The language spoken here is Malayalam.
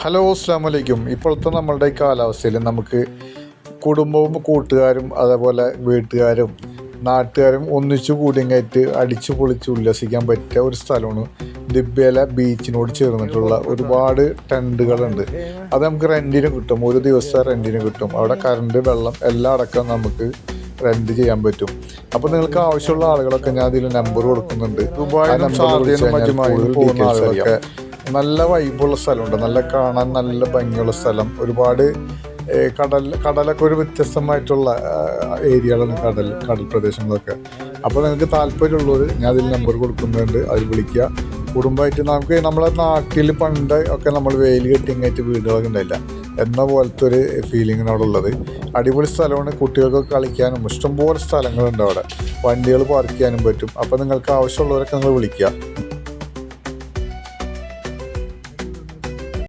ഹലോ അസ്സാം വലൈക്കും. ഇപ്പോഴത്തെ നമ്മളുടെ ഈ കാലാവസ്ഥയിൽ നമുക്ക് കുടുംബവും കൂട്ടുകാരും അതേപോലെ വീട്ടുകാരും നാട്ടുകാരും ഒന്നിച്ചു കൂടിയങ്ങായിട്ട് അടിച്ചു പൊളിച്ച് ഉല്ലസിക്കാൻ പറ്റിയ ഒരു സ്ഥലമാണ് ദിബ്ബേല ബീച്ചിനോട് ചേർന്നിട്ടുള്ള ഒരുപാട് ടെൻറ്റുകളുണ്ട്. അത് നമുക്ക് റെൻറ്റിന് കിട്ടും, ഒരു ദിവസം റെൻറ്റിന് കിട്ടും. അവിടെ കറണ്ട്, വെള്ളം എല്ലാം അടക്കം നമുക്ക് റെൻറ്റ് ചെയ്യാൻ പറ്റും. അപ്പോൾ നിങ്ങൾക്ക് ആവശ്യമുള്ള ആളുകളൊക്കെ ഞാൻ അതിൽ നമ്പർ കൊടുക്കുന്നുണ്ട്. പോകുന്ന ആളുകളൊക്കെ നല്ല വൈബുള്ള സ്ഥലമുണ്ട്, നല്ല കാണാൻ നല്ല ഭംഗിയുള്ള സ്ഥലം. ഒരുപാട് കടലൊക്കെ ഒരു വ്യത്യസ്തമായിട്ടുള്ള ഏരിയകളാണ് കടൽ പ്രദേശങ്ങളൊക്കെ. അപ്പോൾ നിങ്ങൾക്ക് താല്പര്യമുള്ളവർ ഞാൻ അതിൽ നമ്പർ കൊടുക്കുന്നുണ്ട്, അതിൽ വിളിക്കുക. കുടുംബമായിട്ട് നമുക്ക് നമ്മളെ നാട്ടിൽ പണ്ട് ഒക്കെ നമ്മൾ വെയിൽ കെട്ടിങ്ങായിട്ട് വീടുകളൊക്കെ ഉണ്ടായില്ല എന്ന പോലത്തെ ഒരു ഫീലിങ്ങിന് അവിടെ ഉള്ളത്. അടിപൊളി സ്ഥലമാണ്, കുട്ടികൾക്ക് കളിക്കാനും ഇഷ്ടംപോലെ സ്ഥലങ്ങളുണ്ട് അവിടെ, വണ്ടികൾ പാർക്ക് ചെയ്യാനും പറ്റും. അപ്പോൾ നിങ്ങൾക്ക് ആവശ്യമുള്ളവരൊക്കെ നിങ്ങൾ വിളിക്കുക.